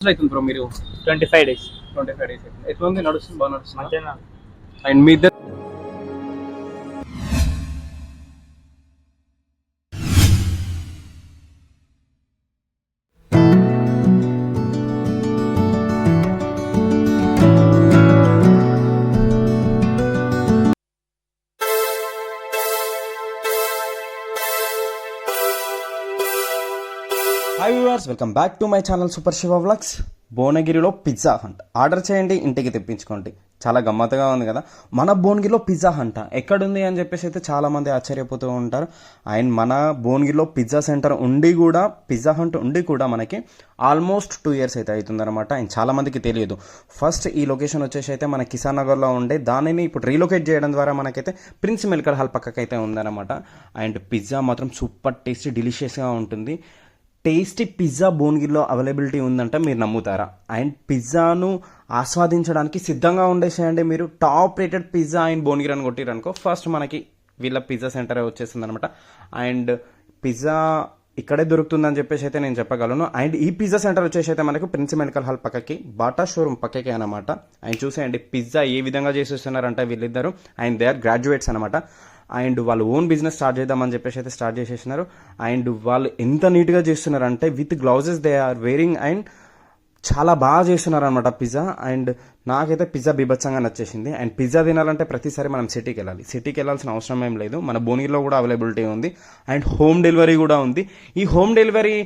అవుతుంది బ్రో మీరు 25 days. 25 days అవుతుంది. ఎట్లా ఉంది నడుస్తుంది బాగా నడుస్తుంది మంచిగా అండ్ మీ ఇద్దరు hi viewers, welcome back to my channel super Shiva vlogs. భువనగిరిలో పిజ్జా హంట్ ఆర్డర్ చేయండి, ఇంటికి తెప్పించుకోండి. చాలా గమ్మత్తుగా ఉంది కదా. మన భువనగిరిలో పిజ్జా హంట్ ఎక్కడుంది అని చెప్పేసి అయితే చాలామంది ఆశ్చర్యపోతూ ఉంటారు. అండ్ మన భువనగిరిలో పిజ్జా సెంటర్ ఉండి కూడా, పిజ్జా హంట్ ఉండి కూడా మనకి ఆల్మోస్ట్ 2 years అయితే అవుతుందన్నమాట. అండ్ చాలామందికి తెలియదు. ఫస్ట్ ఈ లొకేషన్ వచ్చేసి అయితే మన కిసాన్ నగర్లో ఉండే, దానిని ఇప్పుడు రీలొకేట్ చేయడం ద్వారా మనకైతే ప్రిన్స్ మెడికల్ హాల్ పక్కకైతే ఉందన్నమాట. అండ్ పిజ్జా మాత్రం సూపర్ టేస్టీ డెలిషియస్గా ఉంటుంది. టేస్టీ పిజ్జా భువనగిరిలో అవైలబిలిటీ ఉందంటే మీరు నమ్ముతారా? అండ్ పిజ్జాను ఆస్వాదించడానికి సిద్ధంగా ఉండేసేయండి. మీరు top rated pizza and Bhuvanagiri అని కొట్టిరనుకో, ఫస్ట్ మనకి వీళ్ళ పిజ్జా సెంటర్ వచ్చేస్తుంది అనమాట. అండ్ పిజ్జా ఇక్కడే దొరుకుతుందని చెప్పేసి అయితే నేను చెప్పగలను. అండ్ ఈ పిజ్జా సెంటర్ వచ్చేసి అయితే మనకు ప్రిన్స్ మెడికల్ హాల్ పక్కకి, బాటా షోరూమ్ పక్కకి అనమాట. అండ్ చూసేయండి పిజ్జా ఏ విధంగా చేసేస్తున్నారంటే వీళ్ళిద్దరు, అండ్ దే ఆర్ గ్రాడ్యుయేట్స్ అనమాట. అండ్ వాళ్ళు ఓన్ బిజినెస్ స్టార్ట్ చేద్దామని చెప్పేసి అయితే స్టార్ట్ చేసేసినారు. అండ్ వాళ్ళు ఎంత నీట్గా చేస్తున్నారంటే with gloves they are wearing, and చాలా బాగా చేస్తున్నారు అనమాట పిజ్జా. అండ్ నాకైతే పిజ్జా బీభత్సంగా నచ్చేసింది. అండ్ పిజ్జా తినాలంటే ప్రతిసారి మనం సిటీకి వెళ్ళాలి. సిటీకి వెళ్ళాల్సిన అవసరం ఏం లేదు, మన భువనగిరిలో కూడా అవైలబిలిటీ ఉంది. అండ్ హోమ్ డెలివరీ కూడా ఉంది. ఈ హోమ్ డెలివరీ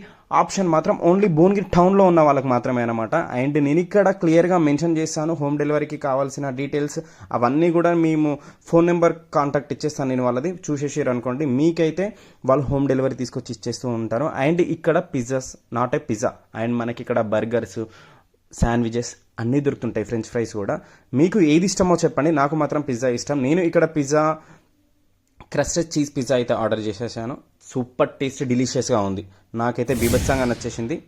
ఆప్షన్ మాత్రం ఓన్లీ భువనగిరి టౌన్లో ఉన్న వాళ్ళకి మాత్రమే అనమాట. అండ్ నేను ఇక్కడ క్లియర్గా మెన్షన్ చేస్తాను హోమ్ డెలివరీకి కావాల్సిన డీటెయిల్స్ అవన్నీ కూడా మేము ఫోన్ నెంబర్ కాంటాక్ట్ ఇచ్చేస్తాను నేను వాళ్ళది. చూసేసారు అనుకోండి, మీకైతే వాళ్ళు హోమ్ డెలివరీ తీసుకొచ్చి ఇచ్చేస్తూ ఉంటారు. అండ్ ఇక్కడ pizzas, not a pizza, and మనకి ఇక్కడ బర్గర్స్, శాండ్విచెస్ అన్నీ దొరుకుతుంటాయి, ఫ్రెంచ్ ఫ్రైస్ కూడా. మీకు ఏది ఇష్టమో చెప్పండి. నాకు మాత్రం పిజ్జా ఇష్టం. నేను ఇక్కడ పిజ్జా క్రస్టెడ్ చీజ్ పిజ్జా అయితే ఆర్డర్ చేసేసాను. సూపర్ టేస్టీ డెలిషియస్గా ఉంది. నాకైతే బీభత్సంగా నచ్చేసింది.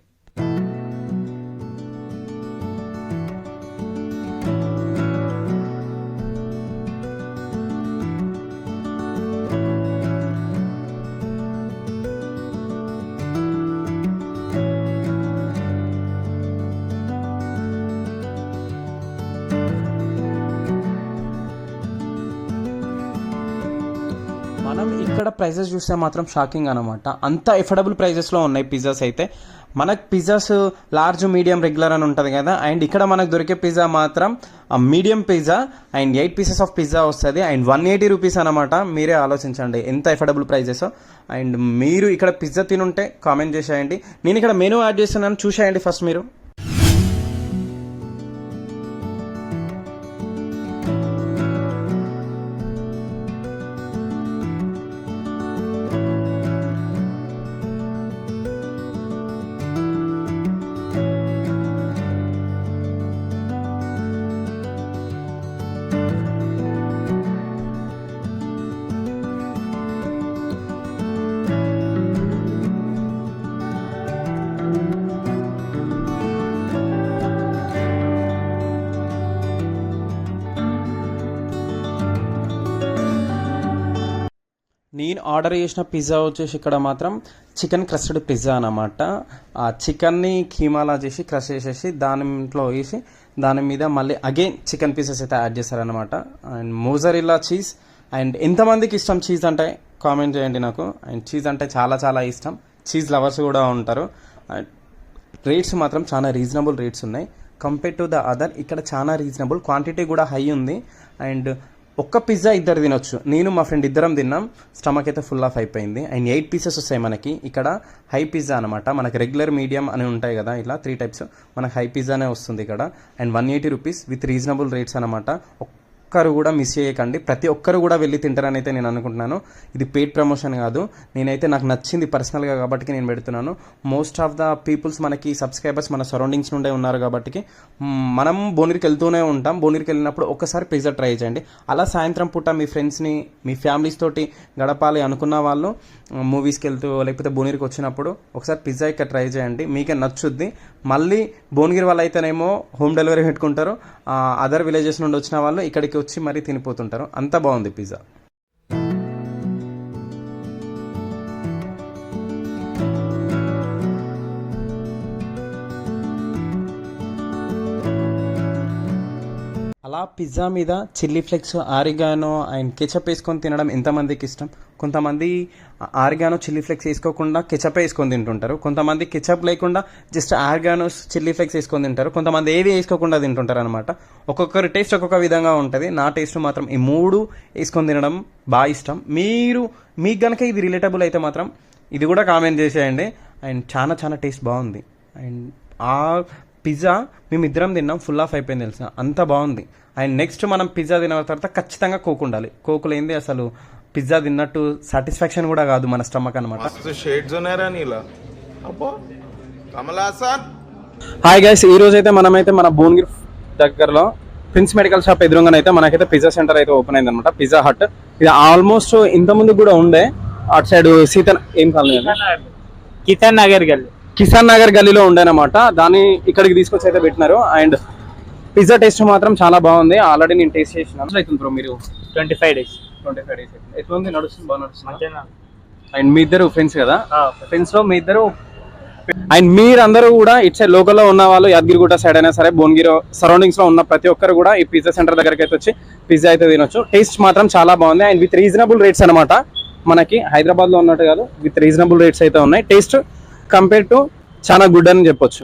మనం ఇక్కడ ప్రైజెస్ చూస్తే మాత్రం షాకింగ్ అనమాట. అంత ఎఫోర్డబుల్ ప్రైజెస్లో ఉన్నాయి పిజ్జాస్ అయితే. మనకు పిజ్జాస్ లార్జ్, మీడియం, రెగ్యులర్ అని ఉంటుంది కదా. అండ్ ఇక్కడ మనకు దొరికే పిజ్జా మాత్రం medium pizza and 8 pieces of pizza వస్తుంది. అండ్ 180 రూపీస్ అనమాట. మీరే ఆలోచించండి ఎంత ఎఫోర్డబుల్ ప్రైజెస్. అండ్ మీరు ఇక్కడ పిజ్జా తినుంటే కామెంట్ చేసేయండి. నేను ఇక్కడ మెనూ యాడ్ చేస్తున్నాను, చూసేయండి ఫస్ట్ మీరు. నేను ఆర్డర్ చేసిన పిజ్జా వచ్చేసి ఇక్కడ మాత్రం చికెన్ క్రస్టెడ్ పిజ్జా అనమాట. ఆ చికెన్ని కీమాలా చేసి క్రష్ చేసేసి దానిలో వేసి దాని మీద మళ్ళీ అగైన్ చికెన్ పీసెస్ అయితే యాడ్ చేస్తారనమాట. And mozzarella cheese. అండ్ ఎంతమందికి ఇష్టం చీజ్ అంటే కామెంట్ చేయండి నాకు. అండ్ చీజ్ అంటే చాలా చాలా ఇష్టం. చీజ్ లవర్స్ కూడా ఉంటారు. అండ్ రేట్స్ మాత్రం చాలా రీజనబుల్ రేట్స్ ఉన్నాయి కంపేర్ టు ద అదర్. ఇక్కడ చాలా రీజనబుల్, క్వాంటిటీ కూడా హై ఉంది. అండ్ ఒక్క పిజ్జా ఇద్దరు తినొచ్చు. నేను మా ఫ్రెండ్ ఇద్దరం తిన్నాం. స్టమక్ అయితే ఫుల్ ఆఫ్ అయిపోయింది. అండ్ 8 pieces వస్తాయి మనకి. ఇక్కడ హై పిజ్జా అనమాట. మనకి రెగ్యులర్, మీడియం అని ఉంటాయి కదా, ఇలా 3 types. మనకు హై పిజ్జానే వస్తుంది ఇక్కడ. And 180 rupees with reasonable rates అనమాట. ఒక్కరు కూడా మిస్ చేయకండి. ప్రతి ఒక్కరు కూడా వెళ్ళి తింటారని అయితే నేను అనుకుంటున్నాను. ఇది పెయిడ్ ప్రమోషన్ కాదు, నేనైతే నాకు నచ్చింది పర్సనల్గా కాబట్టి నేను పెడుతున్నాను. మోస్ట్ ఆఫ్ ద పీపుల్స్ మనకి సబ్స్క్రైబర్స్ మన సరౌండింగ్స్ నుండే ఉన్నారు కాబట్టి మనం భువనగిరికి వెళ్తూనే ఉంటాం. భువనగిరికి వెళ్ళినప్పుడు ఒకసారి పిజ్జా ట్రై చేయండి. అలా సాయంత్రం పూట మీ ఫ్రెండ్స్ని, మీ ఫ్యామిలీస్ తోటి గడపాలి అనుకున్న వాళ్ళు మూవీస్కి వెళ్తూ లేకపోతే భువనగిరికి వచ్చినప్పుడు ఒకసారి పిజ్జా ఇక్కడ ట్రై చేయండి, మీకే నచ్చుద్ది. మళ్ళీ భువనగిరి వాళ్ళు అయితేనేమో హోమ్ డెలివరీ పెట్టుకుంటారు. అదర్ విలేజెస్ నుండి వచ్చిన వాళ్ళు ఇక్కడికి వచ్చి మరీ తినిపోతుంటారు. అంత బాగుంది పిజ్జా. అలా పిజ్జా మీద chilli flakes oregano and ketchup వేసుకొని తినడం ఎంతమందికి ఇష్టం? కొంతమంది ఆరిగానో చిల్లీ ఫ్లేక్స్ వేసుకోకుండా కెచప్ వేసుకొని తింటుంటారు. కొంతమంది కెచప్ లేకుండా జస్ట్ ఆరిగానోస్ చిల్లీ ఫ్లేక్స్ వేసుకొని తింటారు. కొంతమంది ఏవి వేసుకోకుండా తింటుంటారు అనమాట. ఒక్కొక్కరి టేస్ట్ ఒక్కొక్క విధంగా ఉంటుంది. నా టేస్ట్ మాత్రం ఈ 3 వేసుకొని తినడం బాగా ఇష్టం. మీకు కనుక ఇది రిలేటబుల్ అయితే మాత్రం ఇది కూడా కామెంట్ చేసేయండి. అండ్ చాలా టేస్ట్ బాగుంది. అండ్ ఆ పిజ్జా మేమిద్దరం తిన్నాం, ఫుల్ ఆఫ్ అయిపోయింది తెలుసా, అంత బాగుంది. అండ్ నెక్స్ట్ మనం పిజ్జా తిన్న తర్వాత ఖచ్చితంగా కోక్ ఉండాలి. కోక్ లేనిది అసలు పిజ్జా తిన్నట్టు సాటిస్ఫాక్షన్ కూడా కాదు మన స్టమక్ అనమాట. హాయ్ గైస్, ఈ రోజు అయితే మనమైతే మన భువనగిరి దగ్గరలో ప్రిన్స్ మెడికల్ షాప్ ఎదురుగానైతే మనకైతే పిజ్జా సెంటర్ అయితే ఓపెన్ అయింది అనమాట. పిజ్జా హట్ ఇది ఆల్మోస్ట్ ఇంతకుముందు కూడా ఉండే అటు సైడ్ ఏం కాలనీ, కిసాన్ నగర్ గల్లీలో ఉండేనమాట. దాన్ని ఇక్కడికి తీసుకొచ్చి అయితే పెట్టినారు. అండ్ పిజ్జా టేస్ట్ మాత్రం చాలా బాగుంది. ఆల్రెడీ నేను టేస్ట్ చేసిన. అవుతుంది బ్రో మీరు 25 days. ఎట్లా ఉంది? నడుస్తుంది, బాగా నడుస్తుంది. అండ్ మీ ఇద్దరు ఫ్రెండ్స్ కదా, ఫ్రెండ్స్ లో మీ ఇద్దరు. అండ్ మీరందరూ కూడా ఇటు సైడ్ లోకల్లో ఉన్న వాళ్ళు, యాదగిరిగుట్ట సైడ్ అయినా సరే భువనగిరి సరౌండింగ్స్ లో ఉన్న ప్రతి ఒక్కరు కూడా ఈ పిజ్జా సెంటర్ దగ్గరికి అయితే వచ్చి పిజ్జా అయితే తినొచ్చు. టేస్ట్ మాత్రం చాలా బాగుంది. అండ్ విత్ రీజనబుల్ రేట్స్ అనమాట. మనకి హైదరాబాద్ లో ఉన్నట్టు కాదు, విత్ రీజనబుల్ రేట్స్ అయితే ఉన్నాయి. టేస్ట్ కంపేర్ టు చాలా గుడ్ అని చెప్పొచ్చు.